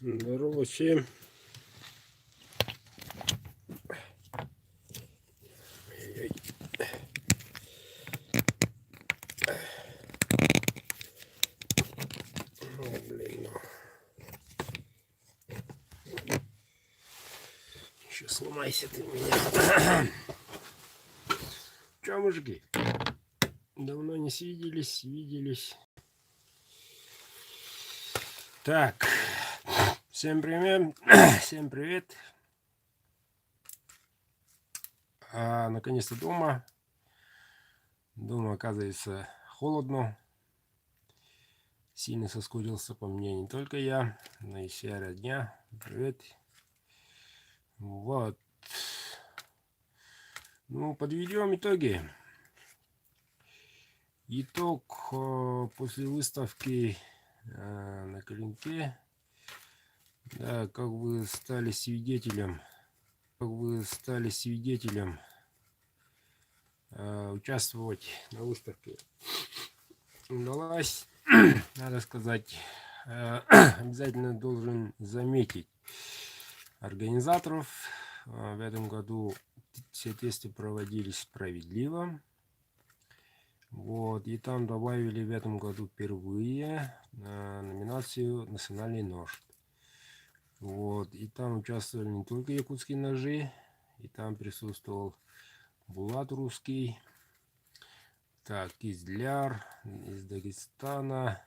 Здорово всем. Ой, блин, еще сломайся ты меня. Че, мужики? Давно не виделись. Так, всем привет. Всем привет. Наконец-то дома. Дома, оказывается, холодно. Сильно соскучился по мне не только я, но и вся родня. Привет. Вот. Ну, подведем итоги. Итог после выставки на Клинке. Да, как вы стали свидетелем, участвовать на выставке удалось. Надо сказать, обязательно должен заметить организаторов. В этом году все тесты проводились справедливо. Вот, и там добавили в этом году впервые номинацию «Национальный нож». Вот, и там участвовали не только якутские ножи, и там присутствовал Булат русский, так, Кизляр из Дагестана,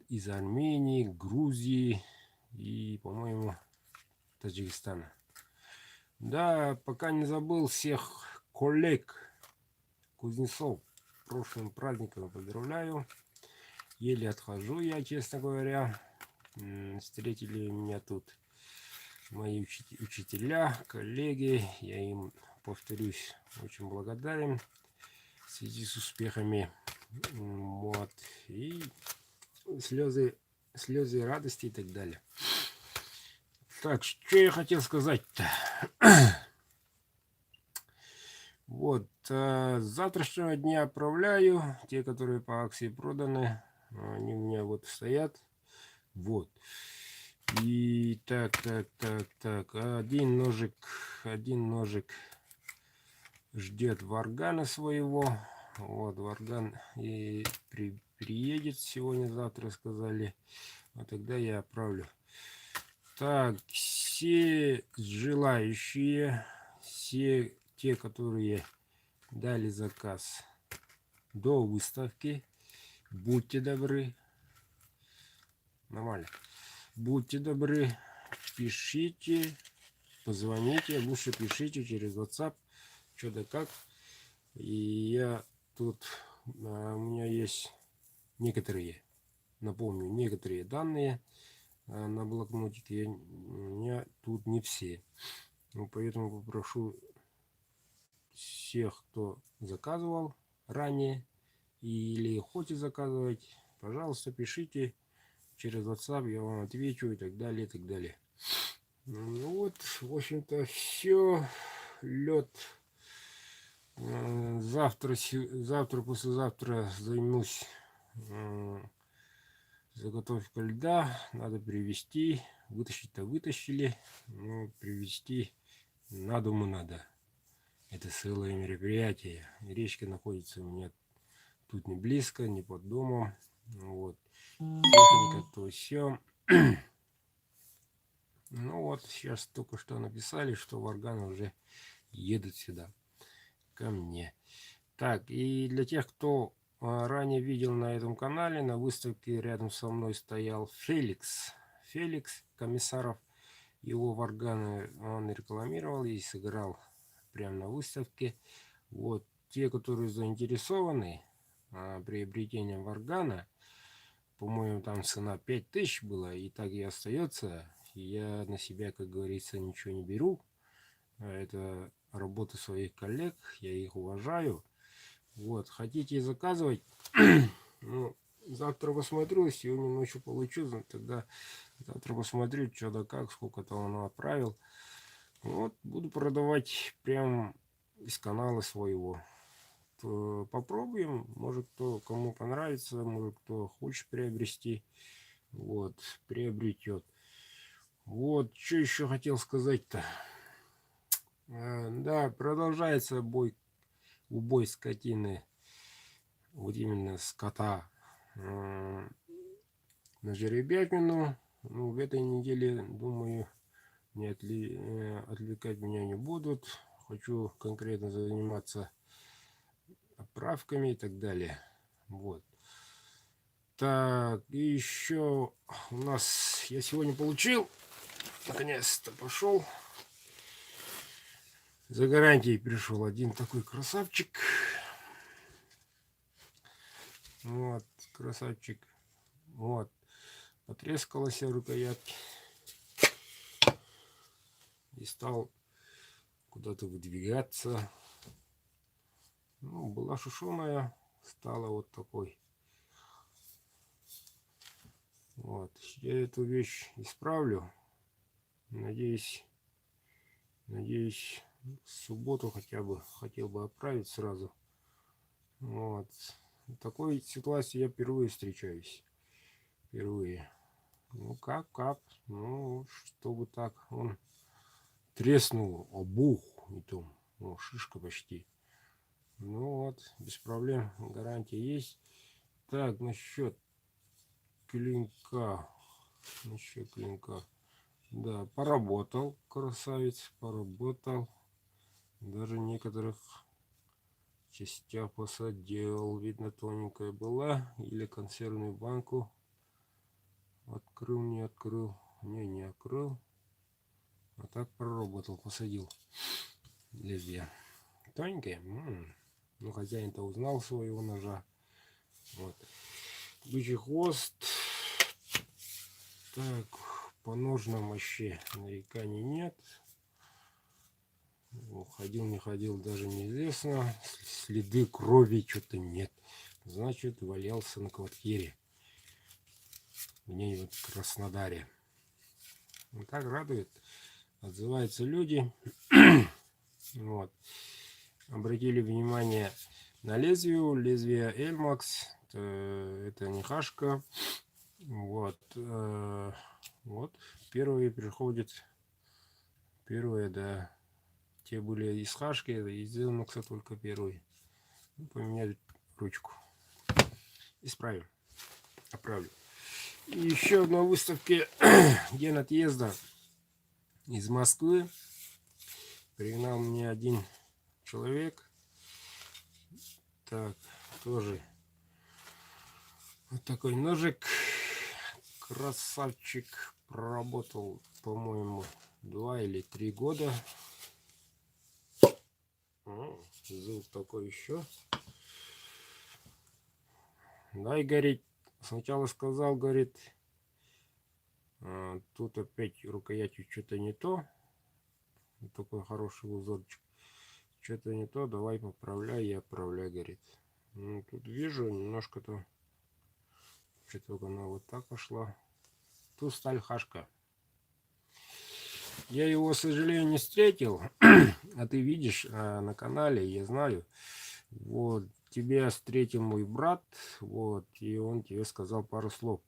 из Армении, Грузии и, по-моему, Таджикистана. Да, пока не забыл всех коллег кузнецов прошлым праздником поздравляю. Еле отхожу я, честно говоря. Встретили меня тут мои учителя, коллеги. Я им, повторюсь, очень благодарен в связи с успехами. Вот. И слезы радости и так далее. Так, что я хотел сказать-то? Вот, с завтрашнего дня отправляю. Те, которые по акции проданы, они у меня вот стоят. Вот. И так. Один ножик ждет варгана своего. Вот, варган и приедет сегодня-завтра, сказали. Вот тогда я отправлю. Так, все желающие, все те, которые дали заказ до выставки, будьте добры, нормально, будьте добры, пишите, позвоните, лучше пишите через WhatsApp, что да как. И я тут, у меня есть некоторые, напомню, некоторые данные на блокнотике, у меня тут не все. Ну, поэтому попрошу всех, кто заказывал ранее или хочет заказывать, пожалуйста, пишите через WhatsApp, я вам отвечу и так далее, и так далее. Ну вот, в общем-то, все. Лед. Завтра, послезавтра займусь заготовкой льда. Надо привезти. Вытащить-то вытащили, но привезти на дому надо. Это целое мероприятие. Речка находится у меня тут не близко, не под домом. Вот. Техника, то все. Ну вот, сейчас только что написали, что варганы уже едут сюда, ко мне. Так, и для тех, кто ранее видел на этом канале, на выставке рядом со мной стоял Феликс Комиссаров. Его варганы он рекламировал и сыграл прямо на выставке. Вот, те, которые заинтересованы приобретением варгана, по-моему, там цена 5000 была, и так и остается. Я на себя, как говорится, ничего не беру. Это работа своих коллег, я их уважаю. Вот, хотите заказывать, ну, завтра посмотрю, сегодня ночью получу, тогда завтра посмотрю, что да как, сколько там он отправил. Вот, буду продавать прям из канала своего. Попробуем, может, кому понравится, может, кто хочет приобрести, вот, приобретет. Вот, что еще хотел сказать-то. Да, продолжается убой скотины. Вот именно скота. На жеребятину. Ну, в этой неделе, думаю, отвлекать меня не будут. Хочу конкретно заниматься отправками и так далее. Вот. Так, и еще у нас я сегодня получил, наконец-то пошел. За гарантией пришел один такой красавчик. Вот, красавчик. Вот. Потрескалась рукоятки. И стал куда-то выдвигаться. Ну, была шушеная, стала вот такой. Вот. Я эту вещь исправлю. Надеюсь, в субботу хотя бы хотел бы отправить сразу. Вот. В такой ситуации я впервые встречаюсь. Впервые. Ну как? Ну, чтобы так. Он треснул, обух. И то, ну, шишка почти. Ну вот, без проблем. Гарантия есть. Так, насчет клинка. Насчет клинка. Да, поработал, красавец, поработал. Даже некоторых частях посадил. Видно, тоненькая была. Или консервную банку. Открыл, не открыл. Не открыл. А так проработал, посадил. Лезвие. Тоненькая. Ну, хозяин-то узнал своего ножа. Вот. Бычий хвост. Так, по ножнам вообще нареканий нет. Ходил, не ходил, даже неизвестно. Следы крови что-то нет. Значит, валялся на квартире. Где-нибудь в Краснодаре. Вот так радует. Отзываются люди. Вот. Обратили внимание на лезвие. Лезвие Эльмакс. Это не хашка. Вот. Вот. Первые приходят. Первые, да. Те были из хашки, из Эльмакса только первые. Ну, поменяли ручку. Исправим. Оправлю. И еще на выставке день отъезда из Москвы пригнал мне один человек. Так, тоже вот такой ножик. Красавчик. Проработал, по-моему, 2 или 3 года. Звук такой еще. Дай, говорит, сначала сказал, говорит, тут опять рукоятью что-то не то. Вот такой хороший узорчик. Что-то не то, давай поправляй и отправляй, говорит. Ну, тут вижу, немножко-то что-то она вот так пошла. Тут сталь хашка. Я его, к сожалению, не встретил. А ты видишь на канале, я знаю. Вот, тебя встретил мой брат. Вот, и он тебе сказал пару слов.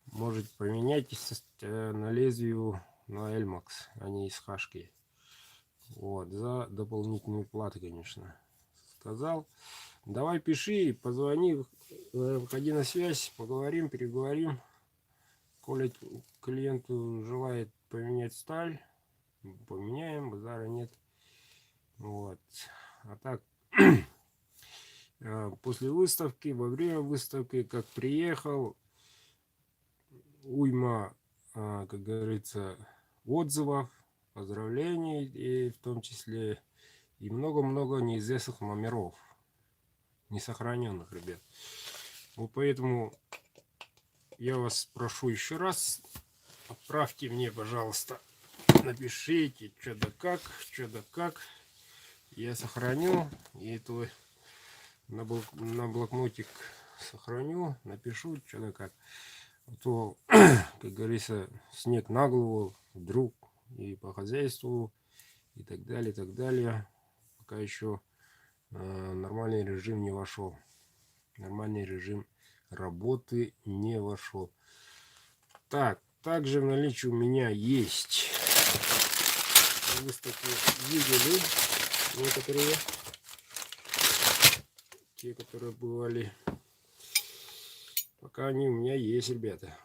Может, поменяйтесь на лезвию на Эльмакс, а не из хашки. Вот, за дополнительную плату, конечно. Сказал. Давай пиши, позвони, выходи на связь, поговорим, переговорим. Коли клиенту желает поменять сталь, поменяем, базара нет. Вот. А так, после выставки, во время выставки, как приехал, уйма, как говорится, отзывов, поздравлений, и в том числе и много-много неизвестных номеров, несохраненных, ребят. Вот поэтому я вас прошу еще раз, отправьте мне, пожалуйста, напишите, что да как. Я сохраню, и это на блокнотик сохраню, напишу, что да как. А то, как говорится, снег на голову, вдруг и по хозяйству, и так далее, и так далее. Пока еще нормальный режим не вошел. Нормальный режим работы не вошел. Так, также в наличии у меня есть, выставки видели некоторые, те, которые бывали. Пока они у меня есть, ребята.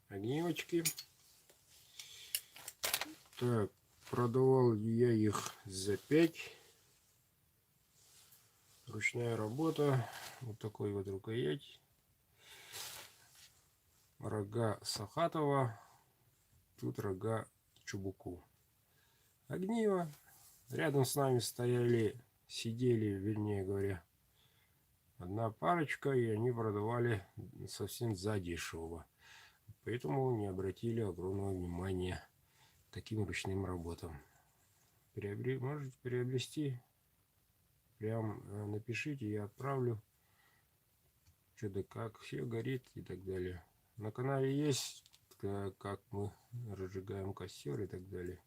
Огневочки. Так, продавал я их за 5. Ручная работа. Вот такой вот рукоять. Рога Сахатова. Тут рога Чубуку. Огниво. Рядом с нами сидели, вернее говоря, одна парочка, и они продавали совсем задешево. Поэтому не обратили огромного внимания к таким ручным работам. Можете приобрести. Прям напишите, я отправлю. Что да как, все горит и так далее. На канале есть, как мы разжигаем костер и так далее.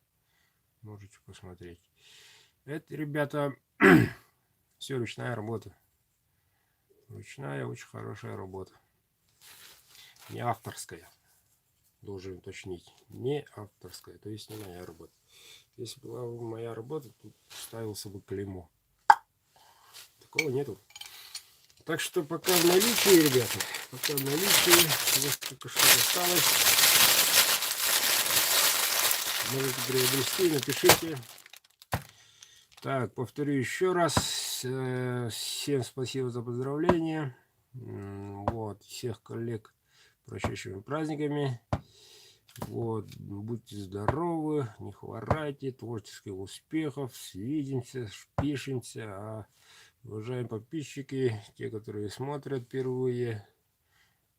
Можете посмотреть. Это, ребята, все ручная работа. Ручная, очень хорошая работа. Не авторская. Должен уточнить. Не авторская, то есть не моя работа. Если была бы моя работа, тут ставился бы клеймо. Такого нету. Так что пока в наличии, ребята. Пока в наличии. Вот только что осталось. Можете приобрести, напишите. Так, повторю еще раз. Всем спасибо за поздравления. Вот, всех коллег с прошедшими праздниками. Вот, будьте здоровы, не хворайте, творческих успехов, свидимся, пишемся. А уважаемые подписчики, те, которые смотрят впервые,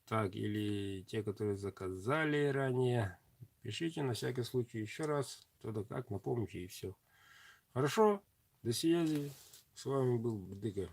так, или те, которые заказали ранее, пишите на всякий случай еще раз, тогда как, напомните и все. Хорошо, до связи, с вами был Бдыка.